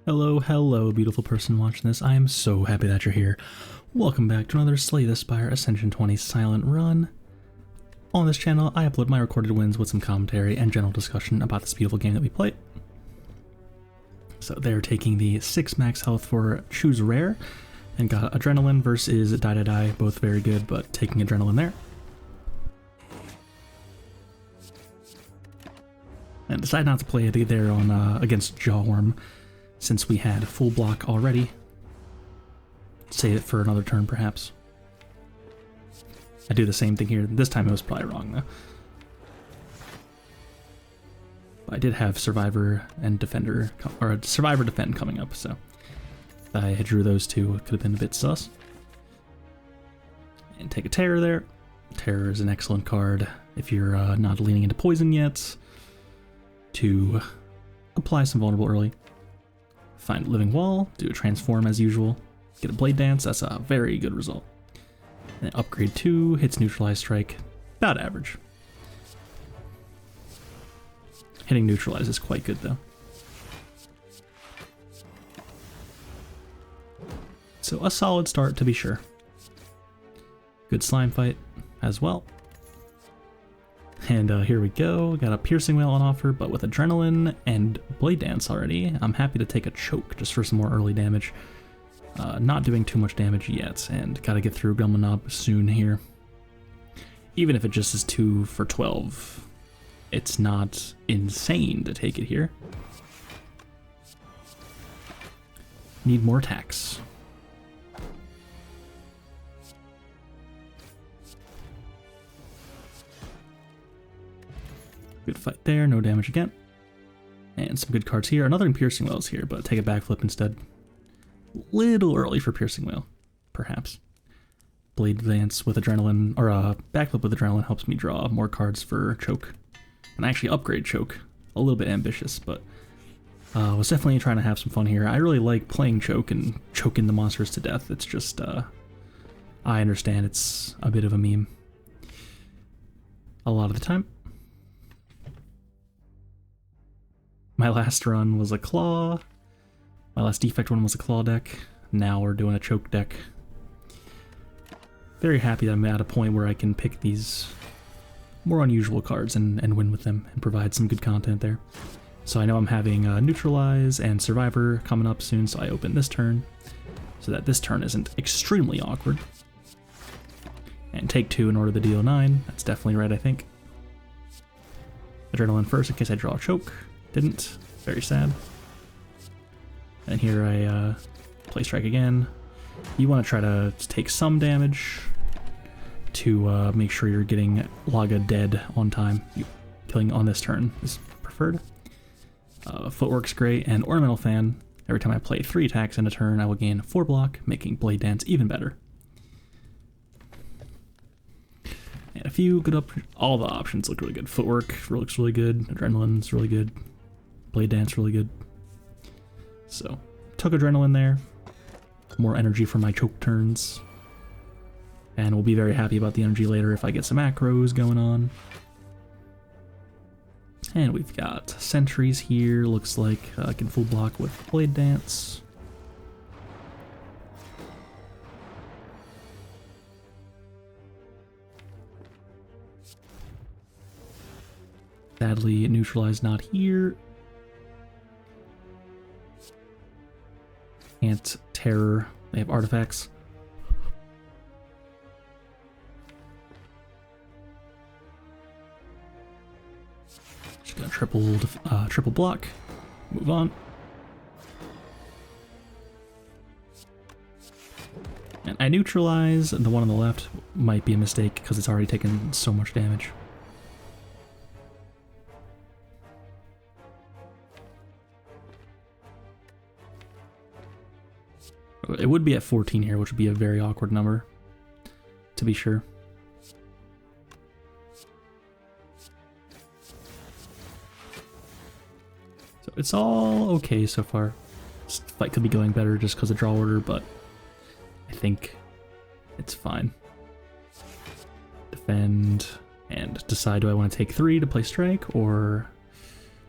Hello, hello, beautiful person watching this. I am so happy that you're here. Welcome back to another Slay the Spire Ascension 20 Silent Run. On this channel, I upload my recorded wins with some commentary and general discussion about this beautiful game that we play. So they're taking the 6 max health for Choose Rare, and got Adrenaline versus Die Die Die, both very good, but taking Adrenaline there. And decided not to play it there on against Jawworm, since we had full block already. Save it for another turn, perhaps. I do the same thing here. This time it was probably wrong, though. I did have Survivor and Defender, or Survivor Defend coming up, so if I had drew those two, it could have been a bit sus. And take a Terror there. Terror is an excellent card if you're not leaning into poison yet, to apply some vulnerable early. Find Living Wall, do a Transform as usual, get a Blade Dance, that's a very good result. And upgrade 2, hits Neutralize Strike, about average. Hitting Neutralize is quite good though. So a solid start to be sure. Good slime fight as well. And here we go, got a Piercing Wail on offer, but with Adrenaline and Blade Dance already, I'm happy to take a Choke just for some more early damage. Not doing too much damage yet, and gotta get through Gremlin Knob soon here. Even if it just is 2 for 12, it's not insane to take it here. Need more attacks. Good fight there, no damage again. And some good cards here. Another Piercing Wail's here, but take a backflip instead. Little early for Piercing Wail, perhaps. Blade Dance with Adrenaline, or backflip with Adrenaline helps me draw more cards for Choke. And I actually upgrade Choke. A little bit ambitious, but was definitely trying to have some fun here. I really like playing Choke and choking the monsters to death. It's just, I understand it's a bit of a meme. A lot of the time. My last run was a Claw. My last Defect one was a Claw deck. Now we're doing a Choke deck. Very happy that I'm at a point where I can pick these more unusual cards and win with them and provide some good content there. So I know I'm having Neutralize and Survivor coming up soon, so I open this turn so that this turn isn't extremely awkward. And take 2 in order to deal 9. That's definitely right, I think. Adrenaline first in case I draw a Choke. Didn't. Very sad. And here I play Strike again. You want to try to take some damage to make sure you're getting Laga dead on time. Killing on this turn is preferred. Footwork's great, and Ornamental Fan. Every time I play 3 attacks in a turn, I will gain 4 block, making Blade Dance even better. And a few good all the options look really good. Footwork looks really good. Adrenaline's really good. Blade Dance really good. So, took Adrenaline there. More energy for my Choke turns. And we'll be very happy about the energy later if I get some macros going on. And we've got Sentries here. Looks like I can full block with Blade Dance. Sadly, Neutralize not here. Can't Terror. They have artifacts. Just gonna triple block. Move on. And I Neutralize. The one on the left might be a mistake because it's already taken so much damage. It would be at 14 here, which would be a very awkward number, to be sure. So it's all okay so far. This fight could be going better just because of draw order, but I think it's fine. Defend, and decide, do I want to take 3 to play Strike, or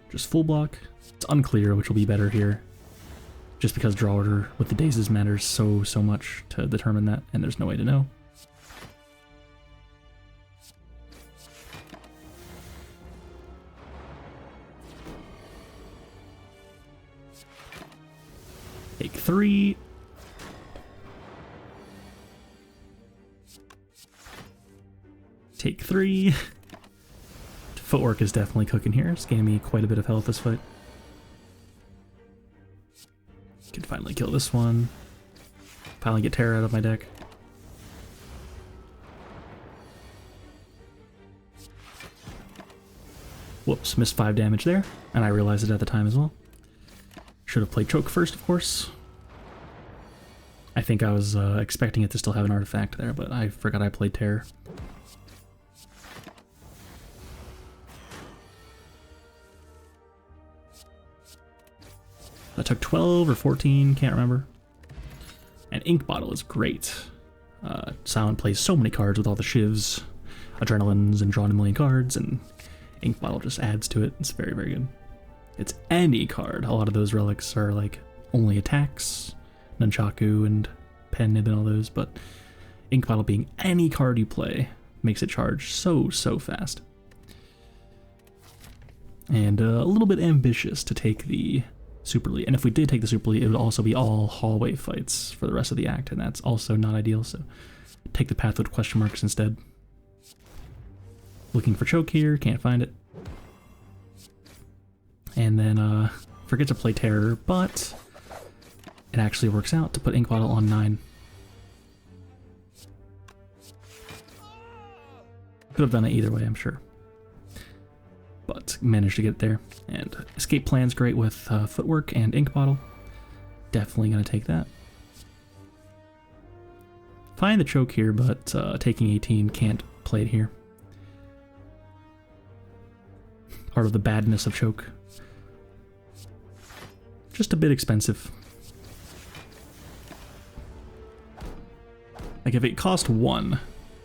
just full block? It's unclear which will be better here. just because draw order with the dazes matters so much to determine that, and there's no way to know. Take 3. Take 3. Footwork is definitely cooking here. It's gaining me quite a bit of health this fight. Can finally kill this one. Finally get Terror out of my deck. Whoops, missed 5 damage there, and I realized it at the time as well. Should have played Choke first, of course. I think I was expecting it to still have an artifact there, but I forgot I played Terror. That took 12 or 14, can't remember. And Ink Bottle is great. Silent plays so many cards with all the shivs, adrenalines, and drawing a million cards, and Ink Bottle just adds to it. It's very, very good. It's any card. A lot of those relics are like only attacks, Nunchaku and Pen Nib and all those, but Ink Bottle being any card you play makes it charge so fast. And a little bit ambitious to take the Super Lead. And if we did take the Super Lead, it would also be all hallway fights for the rest of the act, and that's also not ideal, so take the path with question marks instead. Looking for Choke here, can't find it. And then forget to play Terror, but it actually works out to put Ink Bottle on 9. Could have done it either way, I'm sure. But managed to get there. And Escape Plan's great with Footwork and Ink Bottle. Definitely going to take that. Find the Choke here, but taking 18 can't play it here. Part of the badness of Choke. Just a bit expensive. Like if it cost 1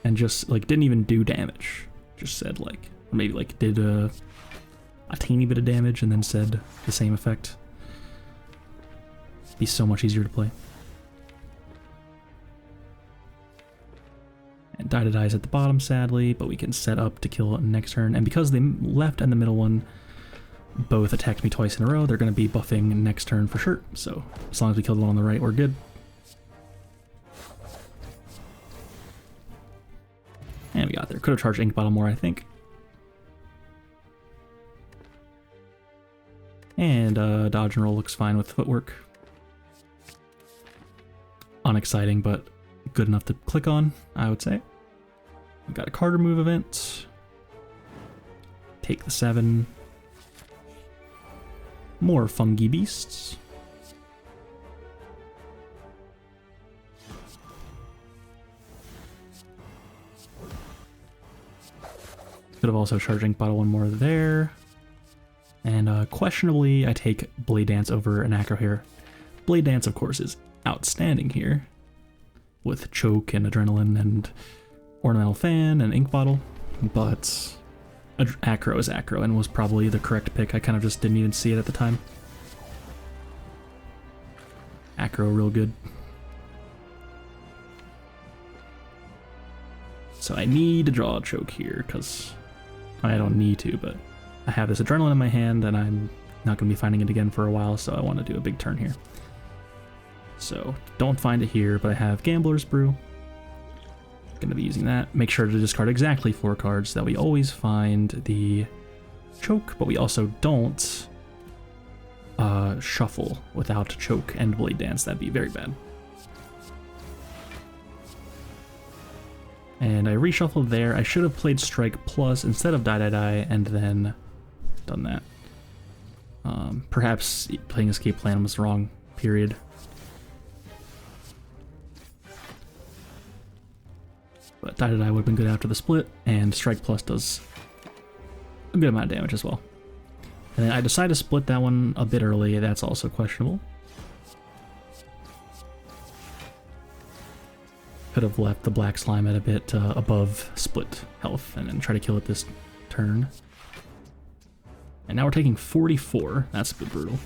and just like didn't even do damage, just said like, maybe like did a teeny bit of damage and then said the same effect, it'd be so much easier to play. And Die to Die is at the bottom, sadly, but we can set up to kill next turn. And because the left and the middle one both attacked me twice in a row, they're going to be buffing next turn for sure. So as long as we kill the one on the right, we're good. And we got there. Could have charged Ink Bottle more, I think. And dodge and roll looks fine with Footwork. Unexciting, but good enough to click on, I would say. We got a card remove event. Take the 7. More fungi beasts. Could have also charged Ink Bottle 1 more there. And questionably, I take Blade Dance over an Acro here. Blade Dance, of course, is outstanding here, with Choke and Adrenaline and Ornamental Fan and Ink Bottle, but Acro is Acro and was probably the correct pick. I kind of just didn't even see it at the time. Acro real good. So I need to draw a Choke here, because I don't need to, but I have this Adrenaline in my hand and I'm not going to be finding it again for a while, so I want to do a big turn here. So don't find it here, but I have Gambler's Brew. Going to be using that. Make sure to discard exactly 4 cards so that we always find the Choke, but we also don't shuffle without Choke and Blade Dance. That'd be very bad. And I reshuffled there. I should have played Strike Plus instead of Die Die Die and then done that. Perhaps playing Escape Plan was wrong, period. But Die to Die would have been good after the split, and Strike Plus does a good amount of damage as well. And then I decided to split that one a bit early, that's also questionable. Could have left the black slime at a bit above split health, and then try to kill it this turn. And now we're taking 44, that's a bit brutal.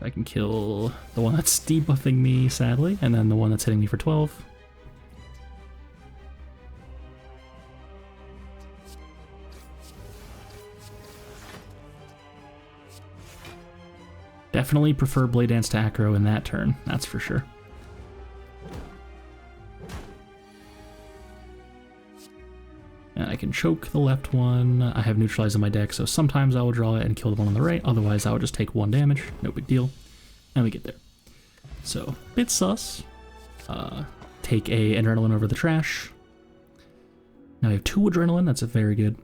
I can kill the one that's debuffing me, sadly, and then the one that's hitting me for 12. Definitely prefer Blade Dance to Acro in that turn, that's for sure. And I can choke the left one. I have Neutralize in my deck, so sometimes I will draw it and kill the one on the right, otherwise I will just take 1 damage, no big deal. And we get there. So, bit sus. Take a Adrenaline over the trash. Now we have 2 Adrenaline, that's very good.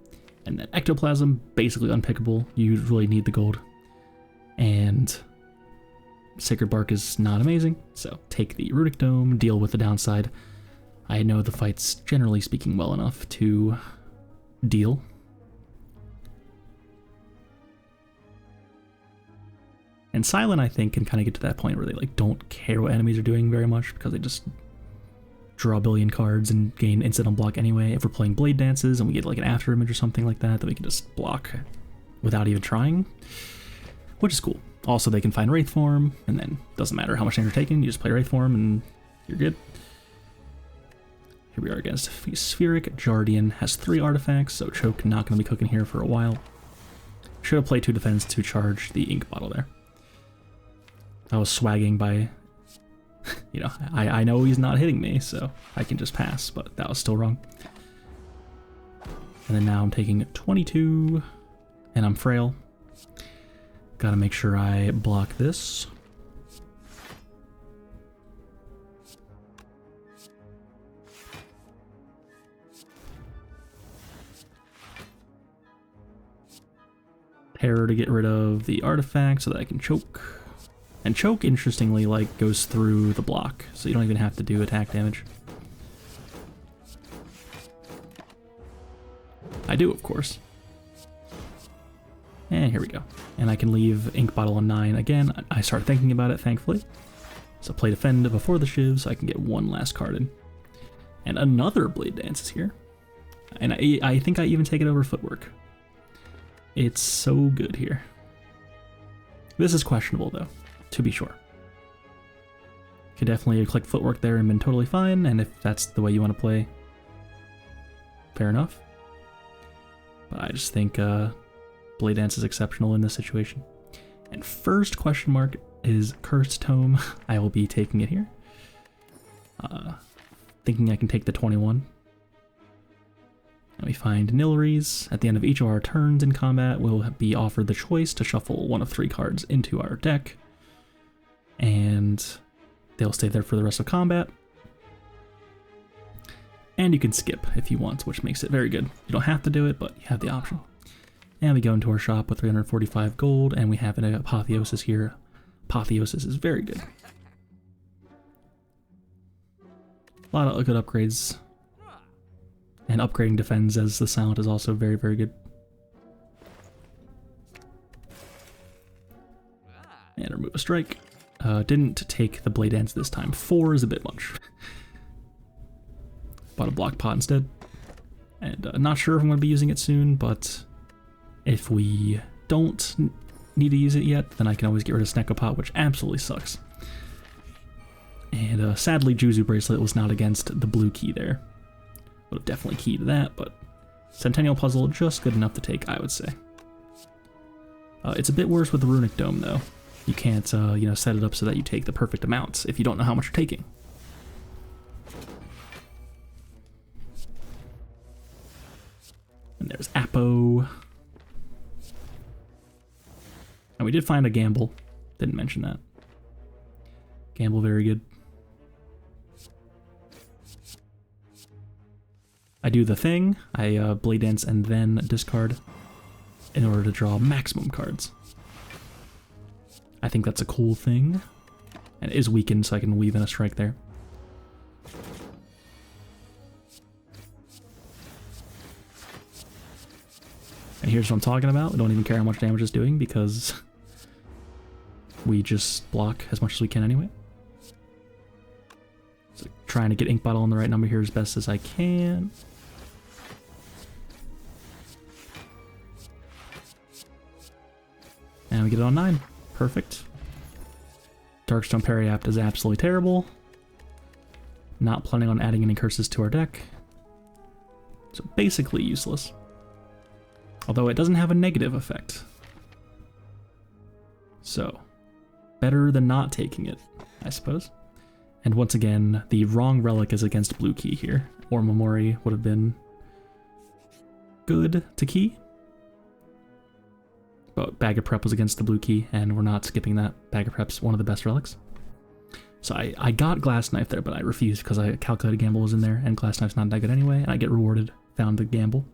And then Ectoplasm, basically unpickable. You really need the gold. And Sacred Bark is not amazing, so take the Runic Dome, deal with the downside. I know the fight's generally speaking well enough to deal. And Silent, I think, can kind of get to that point where they like don't care what enemies are doing very much because they just draw a billion cards and gain instant unblock anyway. If we're playing Blade Dances and we get like an after image or something like that, then we can just block without even trying, which is cool. Also, they can find Wraith Form, and then doesn't matter how much damage you're taking, you just play Wraith Form and you're good. Here we are against Spheric. Jardian has 3 artifacts, so Choke not going to be cooking here for a while. Should have played 2 defense to charge the ink bottle there. I was swagging by, you know, I know he's not hitting me, so I can just pass, but that was still wrong. And then now I'm taking 22, and I'm frail. Gotta make sure I block this. Terror to get rid of the artifact so that I can choke. And choke, interestingly, like goes through the block, so you don't even have to do attack damage. I do, of course. And here we go. And I can leave Ink Bottle on 9 again. I start thinking about it, thankfully. So play Defend before the Shiv so I can get 1 last card in. And another Blade Dance is here. And I think I even take it over Footwork. It's so good here. This is questionable, though, to be sure. Could definitely click Footwork there and been totally fine, and if that's the way you want to play, fair enough. But I just think Blade Dance is exceptional in this situation. And first question mark is Cursed Tome. I will be taking it here. Thinking I can take the 21. And we find Nilries. At the end of each of our turns in combat, we'll be offered the choice to shuffle 1 of 3 cards into our deck. And they'll stay there for the rest of combat. And you can skip if you want, which makes it very good. You don't have to do it, but you have the option. And we go into our shop with 345 gold, and we have an Apotheosis here. Apotheosis is very good. A lot of good upgrades. And upgrading Defends as the Silent is also very, very good. And remove a strike. Didn't take the Blade Dance this time. 4 is a bit much. Bought a block pot instead. And not sure if I'm going to be using it soon, but if we don't need to use it yet, then I can always get rid of Snecko Pot, which absolutely sucks. And sadly, Juzu Bracelet was not against the blue key there. Would have definitely keyed that, but Centennial Puzzle, just good enough to take, I would say. It's a bit worse with the Runic Dome, though. You can't, you know, set it up so that you take the perfect amounts if you don't know how much you're taking. And there's Apo. And we did find a Gamble. Didn't mention that. Gamble, very good. I do the thing, I Blade Dance and then discard in order to draw maximum cards. I think that's a cool thing. And it is weakened, so I can weave in a strike there. And here's what I'm talking about. We don't even care how much damage it's doing because we just block as much as we can anyway. So trying to get Ink Bottle on the right number here as best as I can. And we get it on 9. Perfect. Darkstone Periapt is absolutely terrible. Not planning on adding any curses to our deck. So basically useless. Although it doesn't have a negative effect. So, better than not taking it, I suppose. And once again, the wrong relic is against blue key here. Or Memori would have been good to key. But Bag of Prep was against the blue key, and we're not skipping that. Bag of Prep's one of the best relics. So I got Glass Knife there, but I refused because I calculated Gamble was in there, and Glass Knife's not that good anyway, and I get rewarded. Found the Gamble.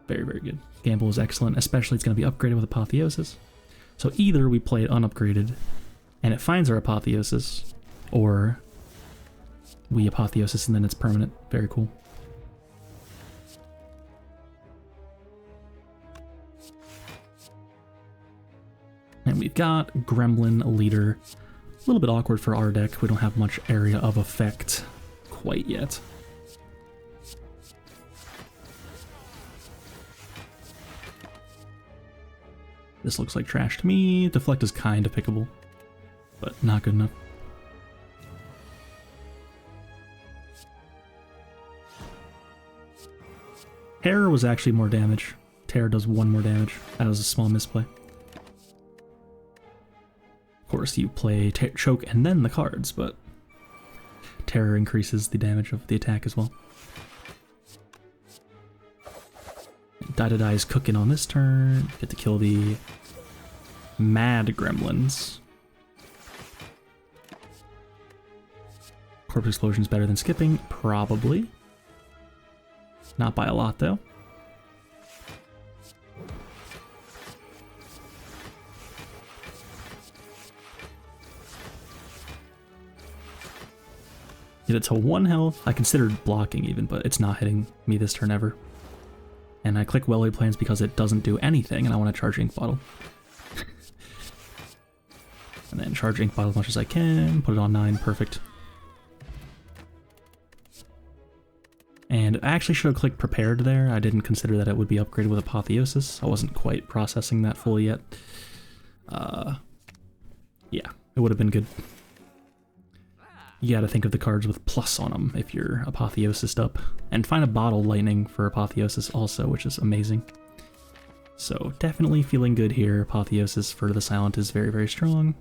Very, very good. Gamble is excellent, especially it's going to be upgraded with Apotheosis. So either we play it unupgraded, and it finds our Apotheosis, or we Apotheosis and then it's permanent. Very cool. And we've got Gremlin Leader. A little bit awkward for our deck. We don't have much area of effect quite yet. This looks like trash to me. Deflect is kind of pickable, but not good enough. Terror was actually more damage. Terror does 1 more damage. That was a small misplay. Of course, you play Choke and then the cards, but Terror increases the damage of the attack as well. Die is cooking on this turn. Get to kill the Mad Gremlins. Corpse Explosion is better than skipping, probably. Not by a lot, though. Get it to 1 health. I considered blocking even, but it's not hitting me this turn ever. And I click Well-Laid Plans because it doesn't do anything, and I want to charge Ink Bottle. And then charge Ink Bottle as much as I can, put it on 9, perfect. And I actually should have clicked Prepared there. I didn't consider that it would be upgraded with Apotheosis. I wasn't quite processing that fully yet. Yeah, it would have been good. You gotta think of the cards with plus on them if you're Apotheosis'd up. And find a Bottle Lightning for Apotheosis also, which is amazing. So definitely feeling good here. Apotheosis for the Silent is very, very strong.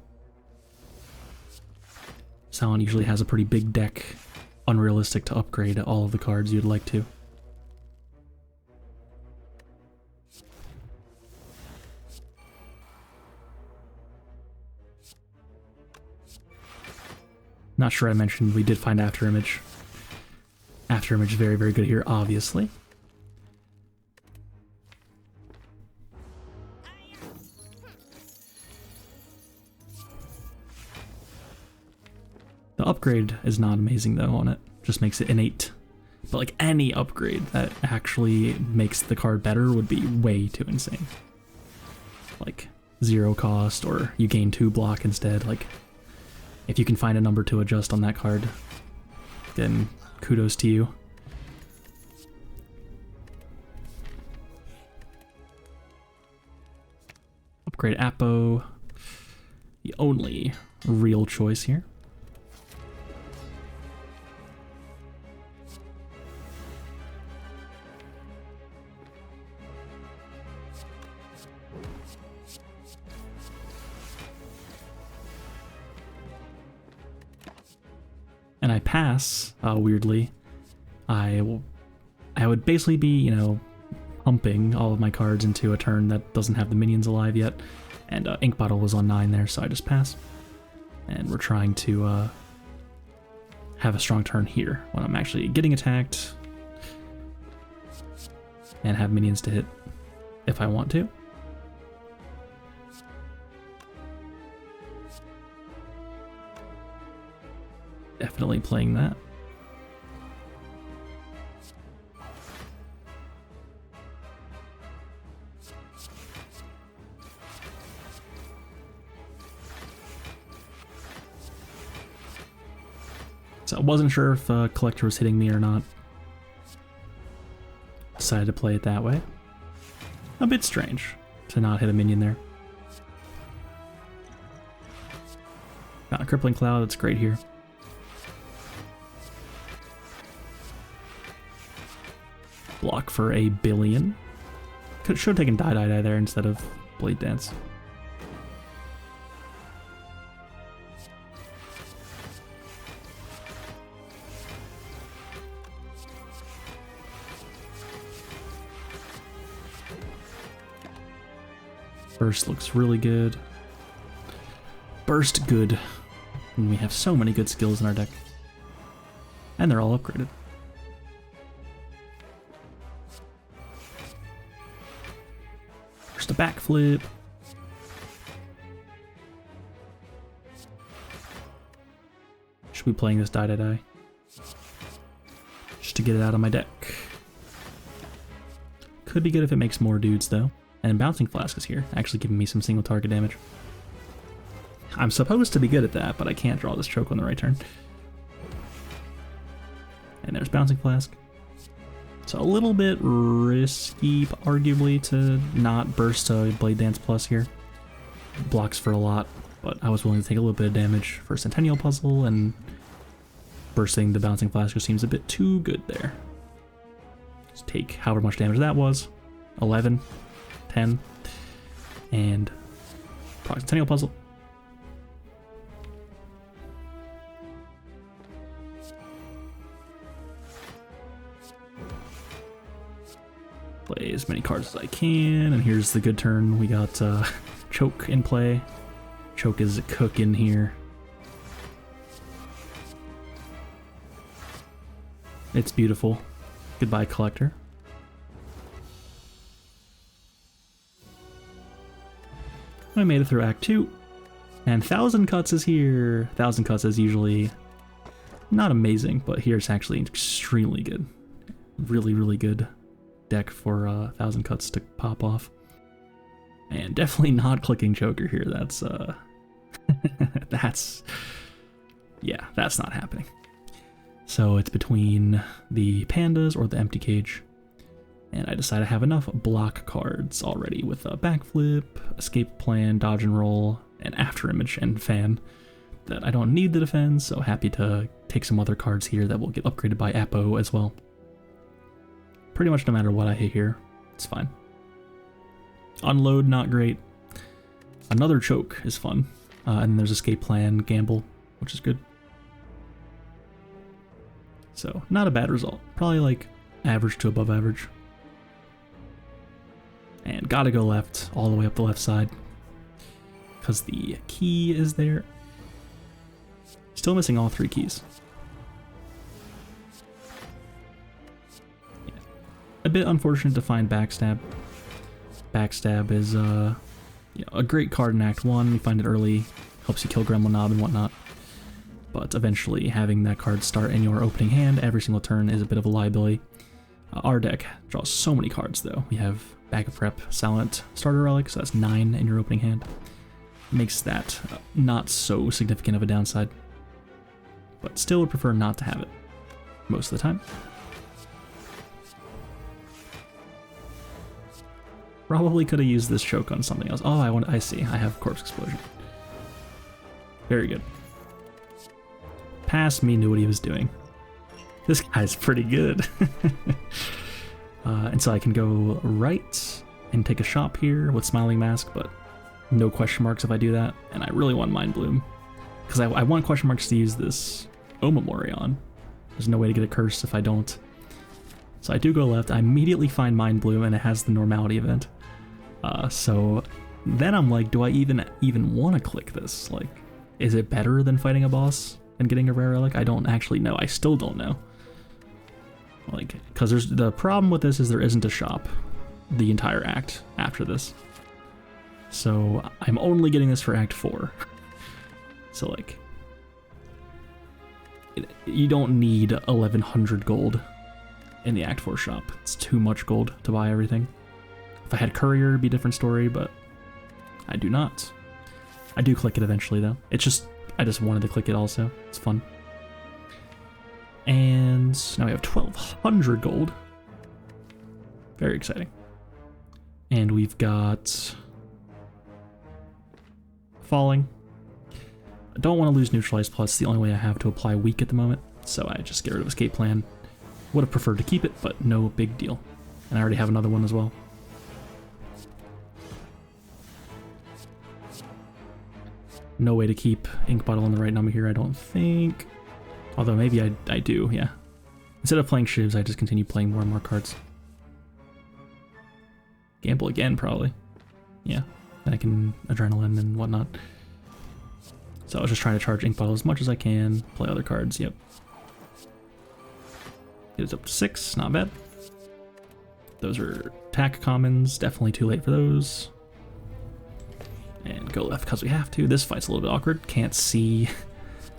Silent usually has a pretty big deck. Unrealistic to upgrade all of the cards you'd like to. Not sure I mentioned we did find Afterimage. Afterimage is very, very good here, obviously. The upgrade is not amazing though on it. Just makes it innate. But like any upgrade that actually makes the card better would be way too insane. Like 0 cost, or you gain 2 block instead. Like if you can find a number to adjust on that card, then kudos to you. Upgrade Apo. The only real choice here. And I pass, weirdly. I would basically be, you know, pumping all of my cards into a turn that doesn't have the minions alive yet. And Ink Bottle was on 9 there, so I just pass. And we're trying to have a strong turn here when I'm actually getting attacked. And have minions to hit if I want to. Definitely playing that. So I wasn't sure if Collector was hitting me or not. Decided to play it that way. A bit strange to not hit a minion there. Got a Crippling Cloud, that's great here. Block for a billion. Should have taken Die there instead of Blade Dance. Burst looks really good. Burst good. And we have so many good skills in our deck. And they're all upgraded. First a backflip. Should be playing this Die. Just to get it out of my deck. Could be good if it makes more dudes though. And Bouncing Flask is here, actually giving me some single target damage. I'm supposed to be good at that, but I can't draw this choke on the right turn. And there's Bouncing Flask. So a little bit risky, arguably, to not burst a Blade Dance Plus here. Blocks for a lot, but I was willing to take a little bit of damage for Centennial Puzzle, and bursting the Bouncing Flask just seems a bit too good there. Just take however much damage that was. 11. 10, and proc Centennial Puzzle. Play as many cards as I can, and here's the good turn. We got Choke in play. Choke is cooking here. It's beautiful. Goodbye, Collector. I made it through Act 2, and Thousand Cuts is here. Thousand Cuts is usually not amazing, but here it's actually extremely good. Really, really good deck for Thousand Cuts to pop off. And definitely not clicking Joker here. That's, yeah, that's not happening. So it's between the Pandas or the Empty Cage. And I decided I have enough block cards already with a Backflip, Escape Plan, Dodge and Roll, and After Image and Fan that I don't need the defense, so happy to take some other cards here that will get upgraded by Apo as well. Pretty much no matter what I hit here, it's fine. Unload, not great. Another Choke is fun. And then there's Escape Plan, Gamble, which is good. So, not a bad result. Probably like average to above average. And gotta go left, all the way up the left side, because the key is there. Still missing all 3 keys. Yeah. A bit unfortunate to find Backstab. Backstab is a great card in Act 1. You find it early, helps you kill Gremlin Knob and whatnot. But eventually having that card start in your opening hand every single turn is a bit of a liability. Our deck draws so many cards though. We have Backup Prep, Silent, Starter Relic, so that's 9 in your opening hand. Makes that not so significant of a downside. But still would prefer not to have it most of the time. Probably could have used this Choke on something else. Oh, I see. I have Corpse Explosion. Very good. Past me knew what he was doing. This guy's pretty good. And so I can go right and take a shop here with Smiling Mask, but no question marks if I do that. And I really want Mind Bloom, because I want question marks to use this Omamori on. There's no way to get a curse if I don't. So I do go left. I immediately find Mind Bloom, and it has the Normality event. So then I'm like, do I even want to click this? Like, is it better than fighting a boss and getting a rare relic? I don't actually know. I still don't know. Like, because there's the problem with this is there isn't a shop the entire act after this. So I'm only getting this for Act 4. So like, you don't need 1100 gold in the Act 4 shop. It's too much gold to buy everything. If I had Courier, it'd be a different story, but I do not. I do click it eventually though. It's just, I just wanted to click it also. It's fun. And now we have 1200 gold. Very exciting. And we've got Falling. I don't want to lose Neutralize Plus. It's the only way I have to apply Weak at the moment, so I just get rid of Escape Plan. Would have preferred to keep it, but no big deal. And I already have another one as well. No way to keep Ink Bottle on the right number here, I don't think. Although maybe I do, yeah. Instead of playing Shivs, I just continue playing more and more cards. Gamble again, probably. Yeah, then I can Adrenaline and whatnot. So I was just trying to charge Ink Bottle as much as I can, play other cards, yep. Get it up to 6, not bad. Those are attack commons, definitely too late for those. And go left because we have to. This fight's a little bit awkward, can't see.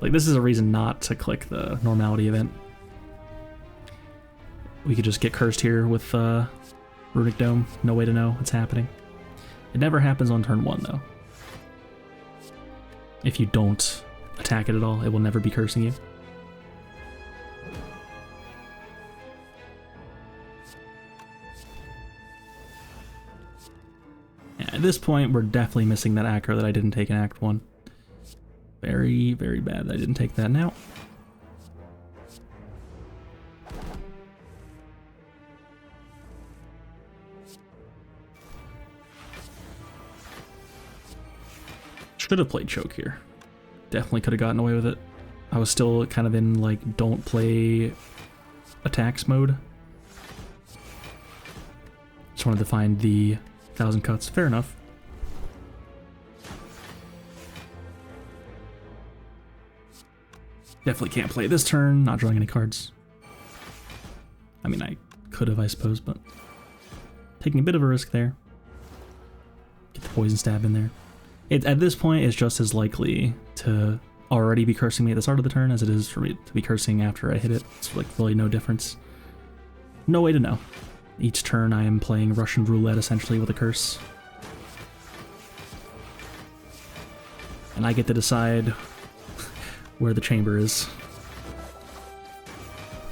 Like, this is a reason not to click the normality event. We could just get cursed here with Runic Dome, no way to know what's happening. It never happens on turn 1 though. If you don't attack it at all, it will never be cursing you. At this point, we're definitely missing that aggro that I didn't take in Act 1. Very, very bad that I didn't take that now. Should have played Choke here. Definitely could have gotten away with it. I was still kind of in, like, don't play attacks mode. Just wanted to find the 1,000 cuts. Fair enough. Definitely can't play this turn, not drawing any cards. I mean, I could have, I suppose, but taking a bit of a risk there. Get the Poison Stab in there. At this point, it's just as likely to already be cursing me at the start of the turn as it is for me to be cursing after I hit it. It's like really no difference. No way to know. Each turn I am playing Russian roulette essentially with a curse. And I get to decide where the chamber is.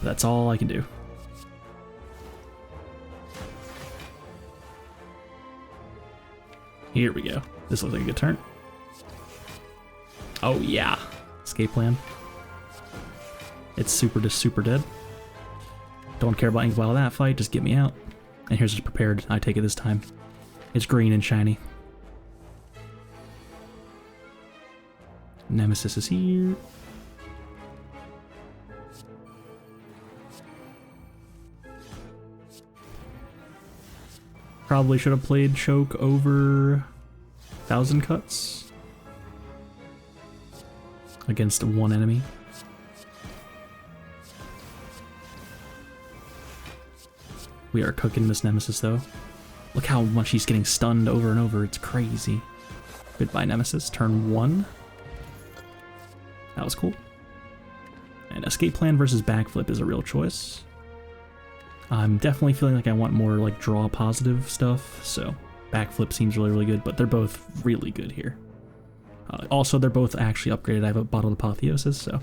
That's all I can do. Here we go. This looks like a good turn. Oh yeah. Escape Plan. It's super dead. Don't care about anything about that fight, just get me out. And here's what's prepared. I take it this time. It's green and shiny. Nemesis is here. Probably should have played Choke over 1,000 cuts against one enemy. We are cooking this Nemesis though. Look how much he's getting stunned over and over. It's crazy. Goodbye, Nemesis. Turn 1. That was cool. And Escape Plan versus Backflip is a real choice. I'm definitely feeling like I want more like draw positive stuff, so Backflip seems really good, but they're both really good here. Also, they're both actually upgraded. I have a Bottled Apotheosis, so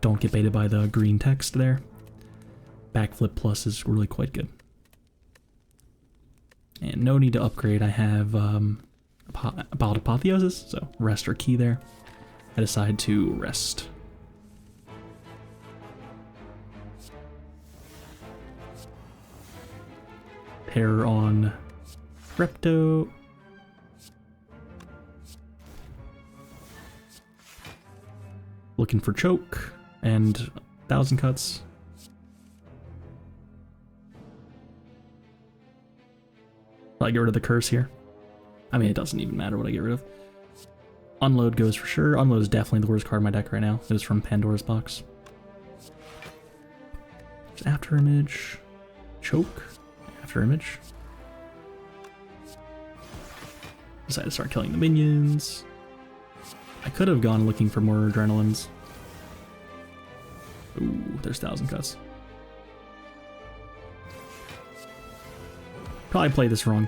don't get baited by the green text there. Backflip Plus is really quite good. And no need to upgrade. I have Bottled Apotheosis, so rest or key there. I decide to rest. Terror on Repto. Looking for Choke and 1,000 cuts. Will I get rid of the curse here? I mean, it doesn't even matter what I get rid of. Unload goes for sure. Unload is definitely the worst card in my deck right now. It was from Pandora's Box. There's After Image. Choke. After Image. Decided to start killing the minions. I could have gone looking for more Adrenalines. Ooh, there's 1,000 cuts. Probably played this wrong.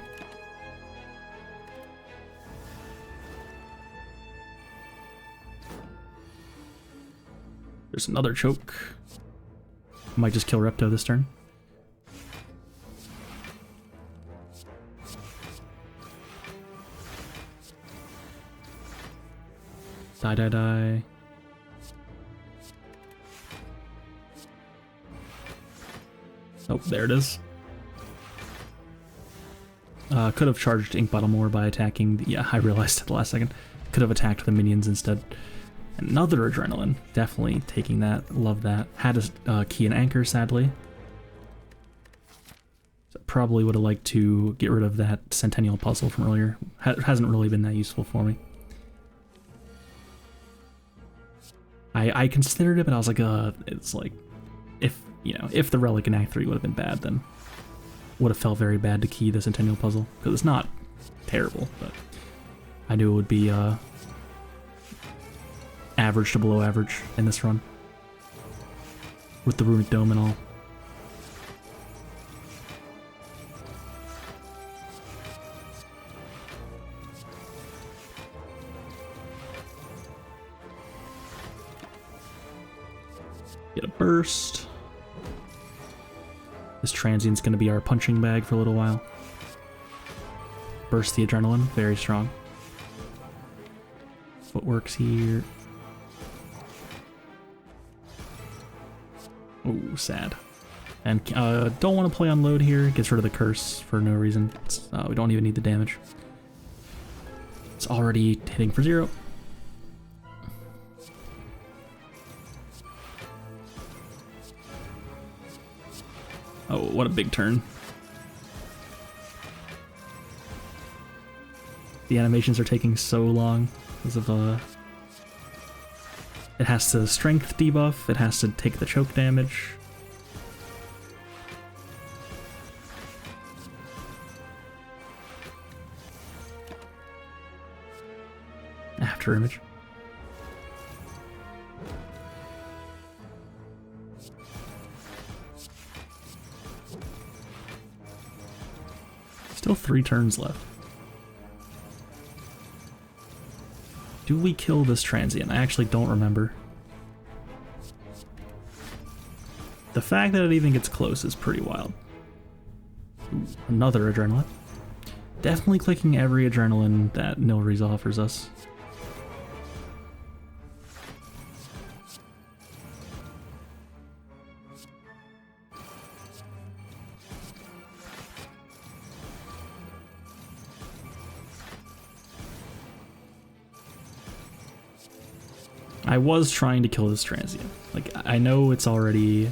There's another Choke. Might just kill Repto this turn. Die. Oh, there it is. Could have charged Ink Bottle more by attacking. Yeah, I realized at the last second. Could have attacked the minions instead. Another Adrenaline. Definitely taking that. Love that. Had a key and anchor, sadly. So probably would have liked to get rid of that Centennial puzzle from earlier. Hasn't really been that useful for me. I considered it, but I was like, it's like, if, you know, if the Relic in Act 3 would have been bad, then would have felt very bad to key the Centennial puzzle, because it's not terrible, but I knew it would be average to below average in this run, with the Runic Dome and all. Get a burst. This transient's going to be our punching bag for a little while. Burst the Adrenaline, very strong. Footwork's here. Oh, sad. And don't want to play Unload here. Gets rid of the curse for no reason. We don't even need the damage. It's already hitting for 0. Oh, what a big turn. The animations are taking so long because of it has to strength debuff, it has to take the choke damage. After image. Still 3 turns left. Do we kill this transient? I actually don't remember. The fact that it even gets close is pretty wild. Ooh, another Adrenaline. Definitely clicking every Adrenaline that Nilry's offers us. I was trying to kill this transient. Like, I know it's already...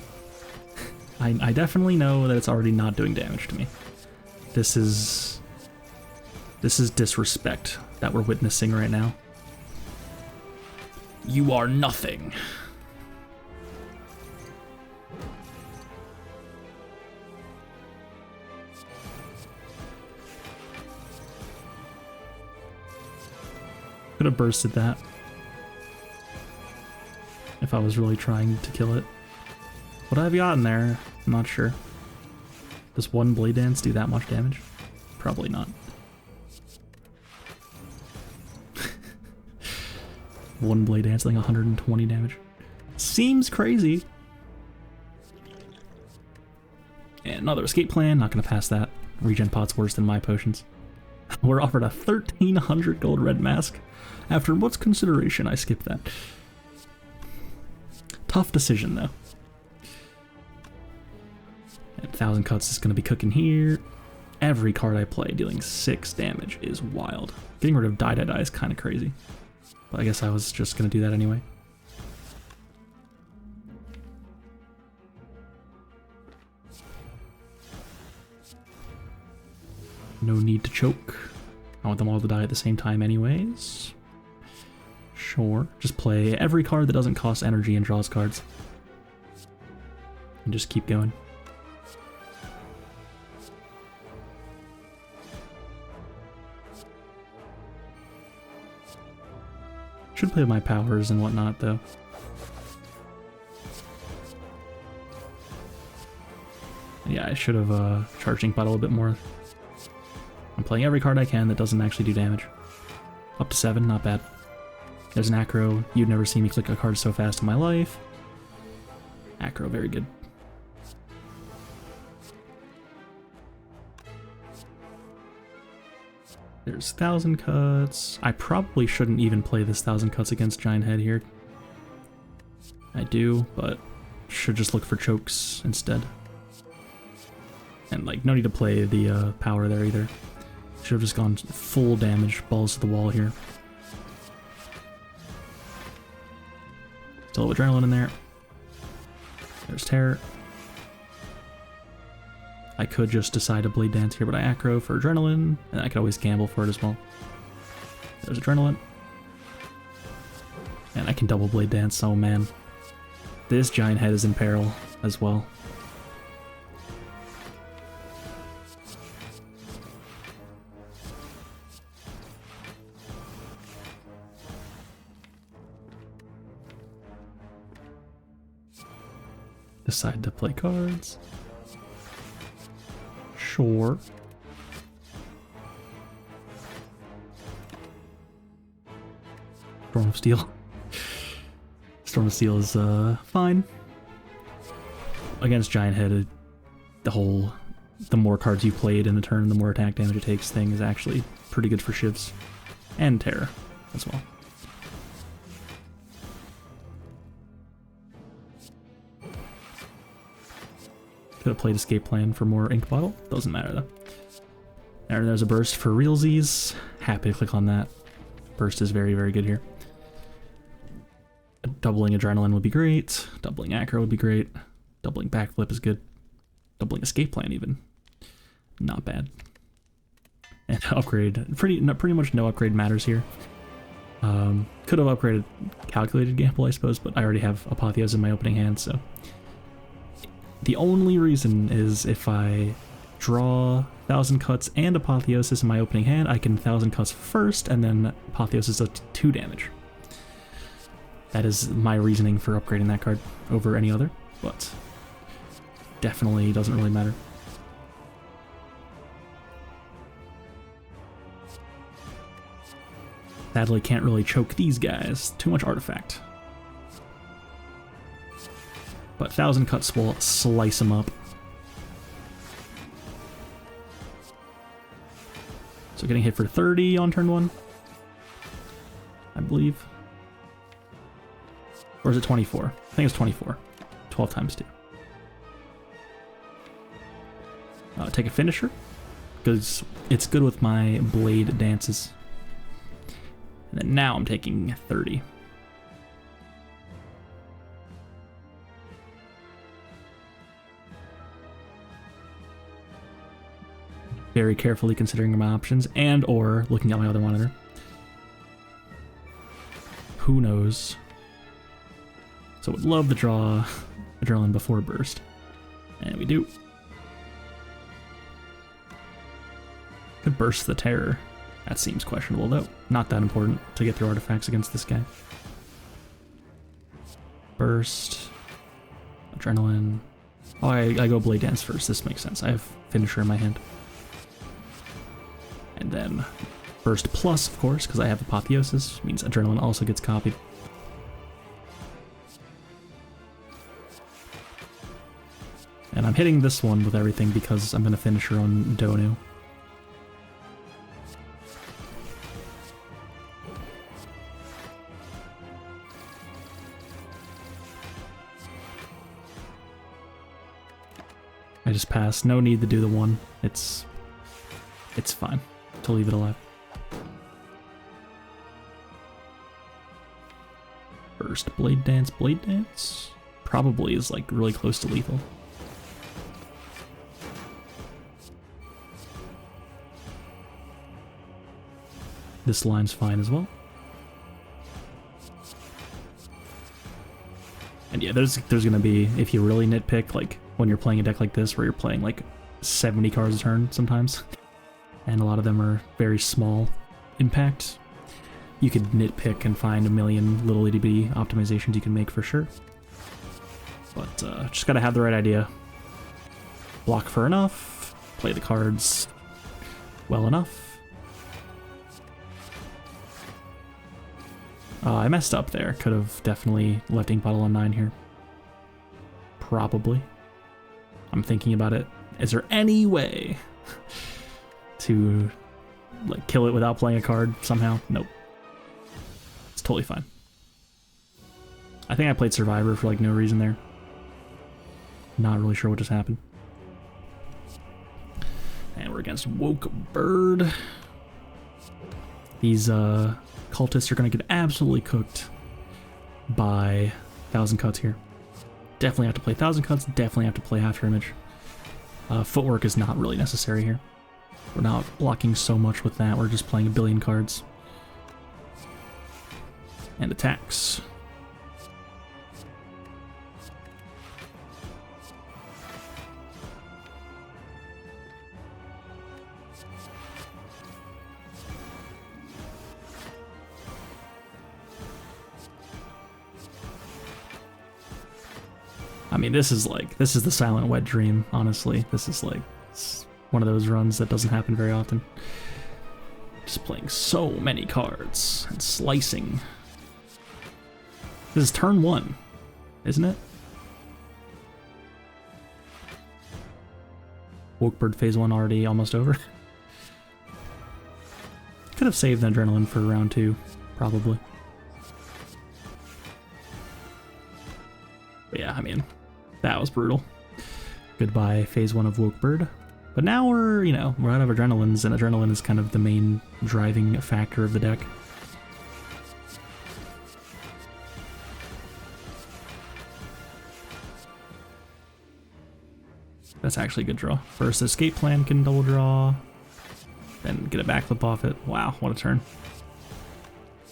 I definitely know that it's already not doing damage to me. This is disrespect that we're witnessing right now. You are nothing. Could have bursted that. If I was really trying to kill it. What have you got in there? I'm not sure. Does one Blade Dance do that much damage? Probably not. One Blade Dance doing 120 damage. Seems crazy. And another escape plan, not gonna pass that. Regen pot's worse than my potions. We're offered a 1300 gold red mask. After what's consideration, I skipped that. Tough decision, though. And 1000 Cuts is going to be cooking here. Every card I play dealing 6 damage is wild. Getting rid of Die is kind of crazy. But I guess I was just going to do that anyway. No need to choke. I want them all to die at the same time anyways. Sure. Just play every card that doesn't cost energy and draws cards. And just keep going. Should play with my powers and whatnot, though. Yeah, I should have charged Ink Bottle a bit more. I'm playing every card I can that doesn't actually do damage. Up to 7, not bad. There's an Acro. You'd never seen me click a card so fast in my life. Acro, very good. There's 1000 Cuts. I probably shouldn't even play this 1000 Cuts against Giant Head here. I do, but should just look for chokes instead. And like, no need to play the power there either. Should have just gone full damage, balls to the wall here. Still have Adrenaline in there. There's Terror. I could just decide to Blade Dance here, but I aggro for Adrenaline, and I could always gamble for it as well. There's Adrenaline. And I can double Blade Dance, oh man. This giant head is in peril as well. Decide to play cards. Sure. Storm of Steel. Storm of Steel is fine. Against Giant Head, the more cards you played in the turn, the more attack damage it takes thing is actually pretty good for Shivs. And Terror as well. Could have played Escape Plan for more Ink Bottle. Doesn't matter though. And there's a Burst for realsies. Happy to click on that. Burst is very, very good here. Doubling Adrenaline would be great. Doubling Acro would be great. Doubling Backflip is good. Doubling Escape Plan even. Not bad. And upgrade. Pretty much no upgrade matters here. Could have upgraded Calculated Gamble, I suppose, but I already have Apotheos in my opening hand, so... The only reason is if I draw 1000 Cuts and Apotheosis in my opening hand, I can 1000 Cuts first, and then Apotheosis does 2 damage. That is my reasoning for upgrading that card over any other, but definitely doesn't really matter. Sadly, can't really choke these guys. Too much artifact. But 1000 Cuts will slice them up. So getting hit for 30 on turn 1, I believe. Or is it 24? I think it's 24. 12 times 2. Take a finisher, because it's good with my Blade Dances. And then now I'm taking 30. Very carefully considering my options and or looking at my other monitor. Who knows? So would love to draw Adrenaline before Burst. And we do. Could Burst the Terror. That seems questionable though. Not that important to get through artifacts against this guy. Burst. Adrenaline. Oh, I go Blade Dance first. This makes sense. I have Finisher in my hand. And then Burst Plus, of course, because I have Apotheosis, means Adrenaline also gets copied. And I'm hitting this one with everything because I'm going to finish her on Donu. I just passed. No need to do the one. It's fine to leave it alive. First Blade Dance. Blade Dance probably is like really close to lethal. This line's fine as well. And yeah, there's gonna be, if you really nitpick, like when you're playing a deck like this where you're playing like 70 cards a turn sometimes, and a lot of them are very small impact, you could nitpick and find a million little itty-bitty optimizations you can make for sure. But just gotta have the right idea. Block for enough, play the cards well enough. I messed up there. Could have definitely left Ink Bottle on 9 here. Probably. I'm thinking about it. Is there any way to like kill it without playing a card somehow? Nope. It's totally fine. I think I played Survivor for like no reason there. Not really sure what just happened. we're against Woke Bird. These cultists are going to get absolutely cooked by 1,000 cuts here. Definitely have to play 1,000 cuts, definitely have to play half your image. Footwork is not really necessary here. We're not blocking so much with that, we're just playing a billion cards. And attacks. I mean, this is the silent wet dream, honestly. This is like one of those runs that doesn't happen very often. Just playing so many cards and slicing. This is turn 1, isn't it? Wokebird phase 1 already almost over. Could have saved the adrenaline for round 2, probably. But yeah, I mean, that was brutal. Goodbye, phase 1 of Wokebird. But now we're out of adrenalines, and adrenaline is kind of the main driving factor of the deck. That's actually a good draw. First escape plan can double draw, then get a backflip off it. Wow, what a turn.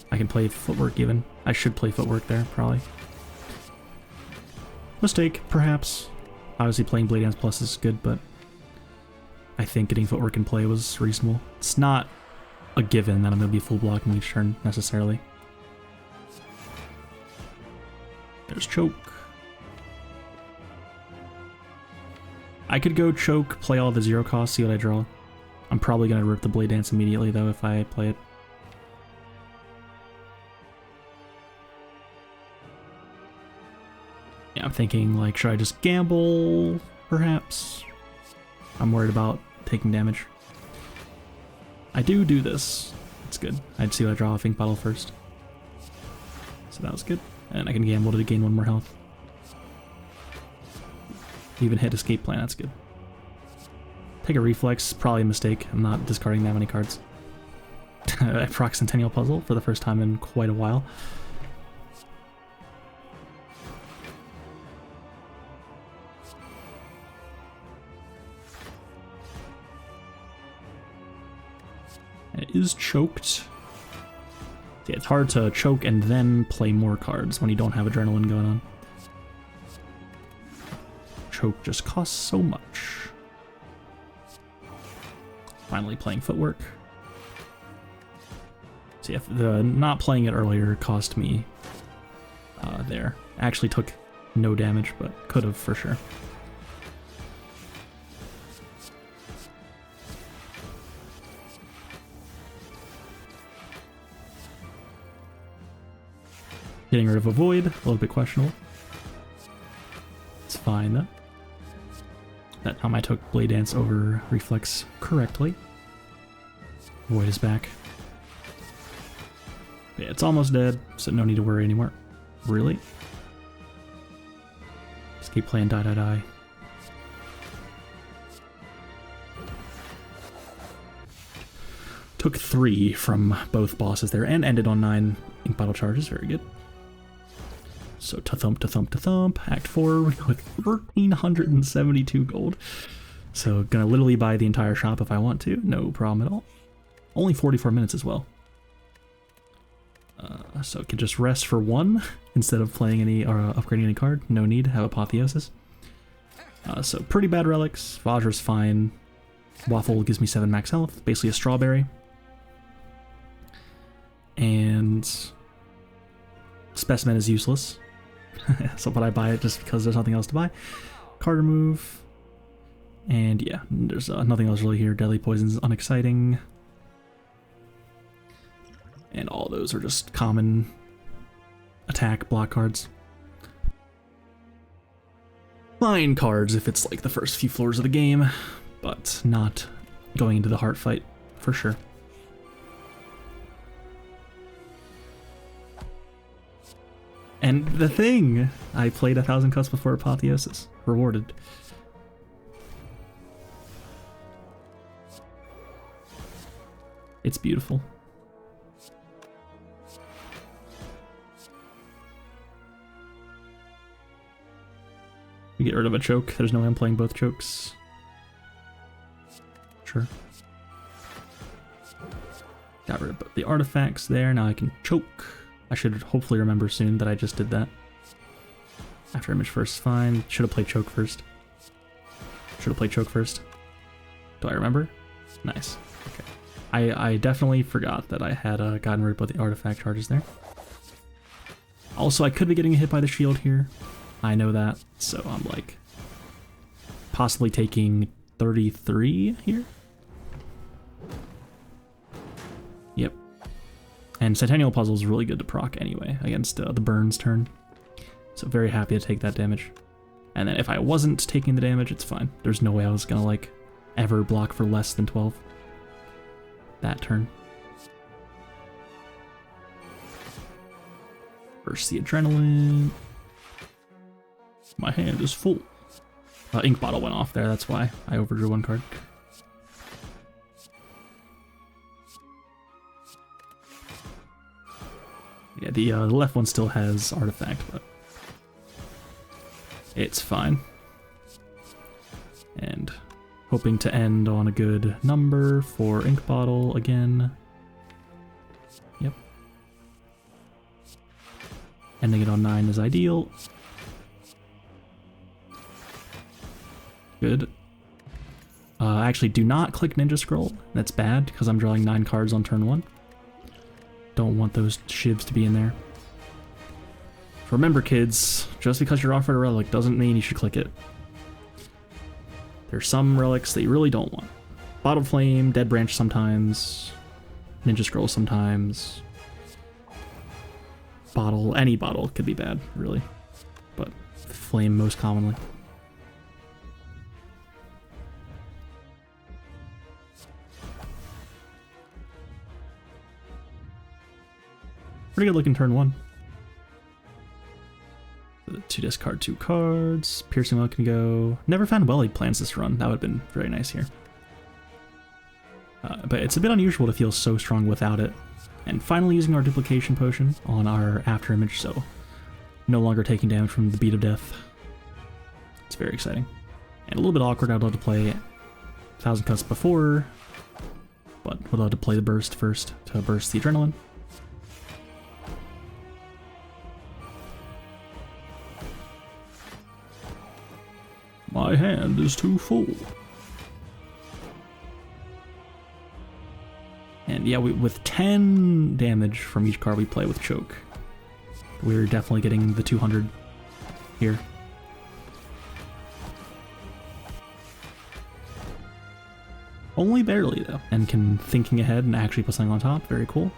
I can play footwork even. I should play footwork there, probably. Mistake, perhaps. Obviously playing Blade Dance Plus is good, but I think getting footwork in play was reasonable. It's not a given that I'm going to be full blocking each turn, necessarily. There's choke. I could go choke, play all the 0 cost, see what I draw. I'm probably going to rip the Blade Dance immediately, though, if I play it. Yeah, I'm thinking, like, should I just gamble, perhaps? I'm worried about taking damage. I do this. It's good. I'd see what I draw off Ink Bottle first. So that was good. And I can gamble to gain 1 more health. Even hit escape plan, that's good. Take a reflex, probably a mistake. I'm not discarding that many cards. I proc Centennial Puzzle for the first time in quite a while. It is choked. Yeah, it's hard to choke and then play more cards when you don't have adrenaline going on. Choke just costs so much. Finally playing footwork. See, if the not playing it earlier cost me there. Actually took no damage, but could have for sure. Getting rid of a void, a little bit questionable. It's fine though. That time I took Blade Dance over Reflex correctly. Void is back. Yeah, it's almost dead, so no need to worry anymore. Really? Escape plan, die. Took 3 from both bosses there and ended on 9 Ink Bottle charges, very good. So to-thump, Act 4 with 1,372 gold. So gonna literally buy the entire shop if I want to, no problem at all. Only 44 minutes as well. So I can just rest for 1 instead of playing any or upgrading any card. No need, have Apotheosis. So pretty bad relics. Vajra's fine. Waffle gives me 7 max health, basically a strawberry. And Specimen is useless. So, but I buy it just because there's nothing else to buy. Card remove. And yeah, there's nothing else really here. Deadly Poison's unexciting. And all those are just common attack block cards. Fine cards if it's like the first few floors of the game, but not going into the heart fight for sure. And the thing, I played 1,000 cuts before Apotheosis. Rewarded. It's beautiful. You get rid of a choke. There's no way I'm playing both chokes. Sure. Got rid of the artifacts there. Now I can choke. I should hopefully remember soon that I just did that. After image first, fine. Should have played choke first. Should have played choke first. Do I remember? Nice. Okay. I definitely forgot that I had gotten rid of both the artifact charges there. Also, I could be getting hit by the shield here. I know that, so I'm like possibly taking 33 here. Yep. And Centennial Puzzle is really good to proc anyway against the Burns turn. So very happy to take that damage. And then if I wasn't taking the damage, it's fine. There's no way I was gonna like ever block for less than 12 that turn. Burst the adrenaline. My hand is full. Ink bottle went off there, that's why I overdrew one card. Yeah, the left one still has artifact, but it's fine. And hoping to end on a good number for ink bottle again. Yep. Ending it on 9 is ideal. Good. Actually, do not click Ninja Scroll. That's bad, because I'm drawing 9 cards on turn 1. Don't want those shivs to be in there. Remember, kids, just because you're offered a relic doesn't mean you should click it. There's some relics that you really don't want. Bottle Flame, Dead Branch sometimes, Ninja Scroll sometimes. Bottle, any bottle could be bad, really. But Flame most commonly. Pretty good looking turn 1. 2 discard 2 cards. Piercing Well can go. Never found Welly plans this run. That would have been very nice here. But it's a bit unusual to feel so strong without it. And finally using our duplication potion on our after image, so no longer taking damage from the Beat of Death. It's very exciting. And a little bit awkward. I'd love to play 1000 Cuts before, but would love to play the burst first to burst the adrenaline. My hand is too full. And yeah, with 10 damage from each card we play with choke, we're definitely getting the 200 here. Only barely though, and can thinking ahead and actually put something on top. Very cool.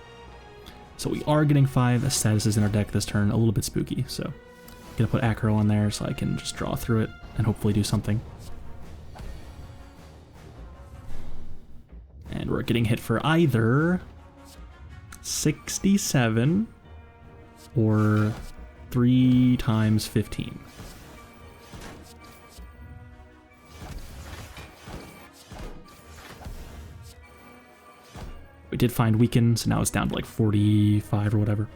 So we are getting 5 statuses in our deck this turn, a little bit spooky, so gonna put Acro on there so I can just draw through it and hopefully do something. And we're getting hit for either 67 or 3 times 15. We did find weaken, so now it's down to like 45 or whatever.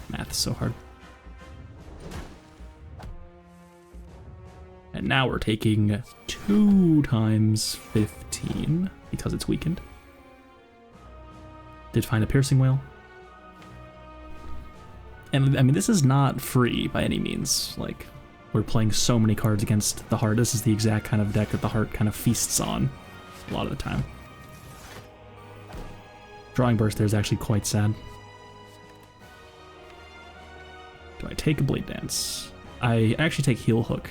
Math is so hard. And now we're taking 2 times 15 because it's weakened. Did find a Piercing Whale. And I mean, this is not free by any means. Like, we're playing so many cards against the heart. This is the exact kind of deck that the heart kind of feasts on a lot of the time. Drawing Burst there is actually quite sad. Do I take a Blade Dance? I actually take Heel Hook.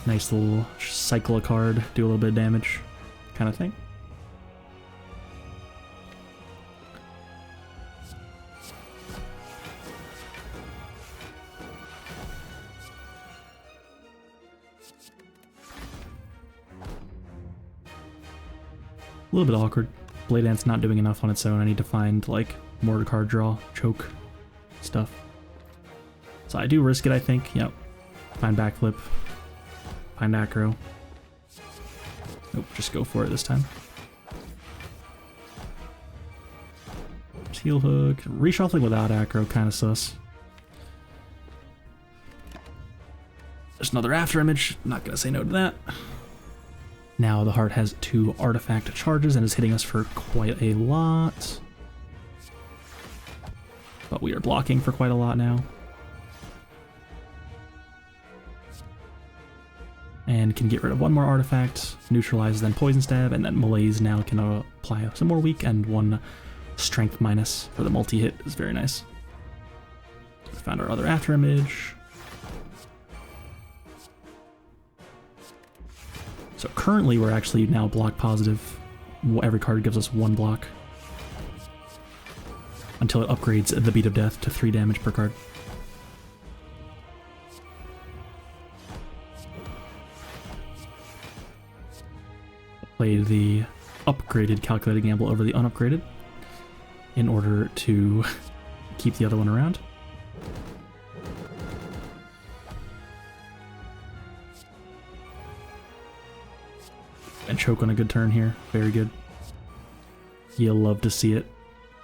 Nice little cycle a card, do a little bit of damage kind of thing. A little bit awkward. Blade Dance not doing enough on its own. I need to find like more card draw, choke stuff. So I do risk it, I think. Yep. Find backflip. Find acro. Nope, just go for it this time. Heel hook. Reshuffling without aggro, kind of sus. There's another after image. Not gonna say no to that. Now the heart has 2 artifact charges and is hitting us for quite a lot. But we are blocking for quite a lot now. And can get rid of 1 more artifact, neutralize, then poison stab, and then malaise now can apply some more weak and 1 strength minus for the multi-hit is very nice. Found our other after image. So currently we're actually now block positive. Every card gives us 1 block. Until it upgrades the Beat of Death to 3 damage per card. Played the upgraded Calculated Gamble over the unupgraded in order to keep the other one around. And choke on a good turn here. Very good. You'll love to see it.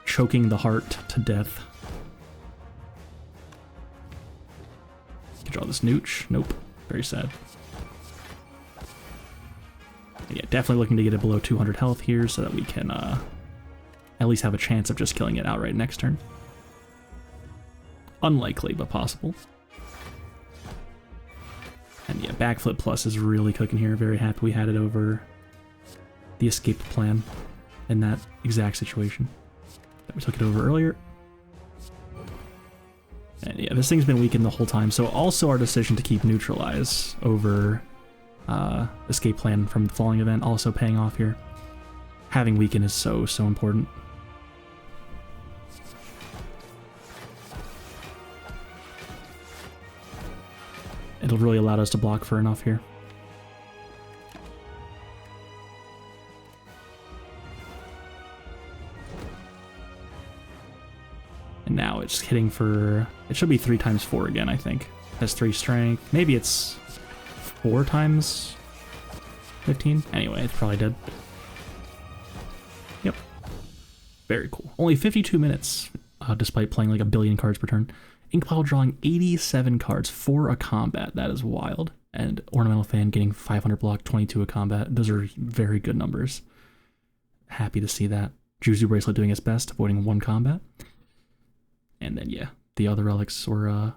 Choking the heart to death. Can draw this nooch. Nope. Very sad. Yeah, definitely looking to get it below 200 health here so that we can at least have a chance of just killing it outright next turn. Unlikely, but possible. And yeah, backflip plus is really cooking here. Very happy we had it over the escape plan in that exact situation. We took it over earlier. And yeah, this thing's been weakened the whole time, so also our decision to keep neutralize over escape plan from the falling event also paying off here. Having weaken is so important. It'll really allow us to block for enough here. And now it's hitting for, it should be 3 times 4 again, I think. Has 3 strength. Maybe it's 4 times 15. Anyway, it's probably dead. Yep. Very cool. Only 52 minutes, despite playing like a billion cards per turn. Ink Bottle drawing 87 cards for a combat. That is wild. And Ornamental Fan getting 500 block, 22 a combat. Those are very good numbers. Happy to see that. Juzu Bracelet doing its best, avoiding 1 combat. And then, yeah, the other relics were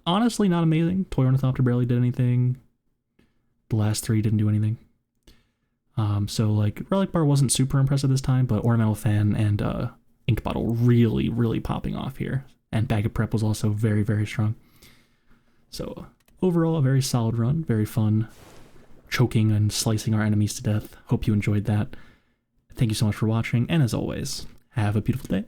honestly not amazing. Toy Ornithopter barely did anything. The last 3 didn't do anything. So, like, Relic Bar wasn't super impressive this time, but Ornamental Fan and Ink Bottle really popping off here. And Bag of Prep was also very strong. So, overall, a very solid run. Very fun. Choking and slicing our enemies to death. Hope you enjoyed that. Thank you so much for watching, and as always, have a beautiful day.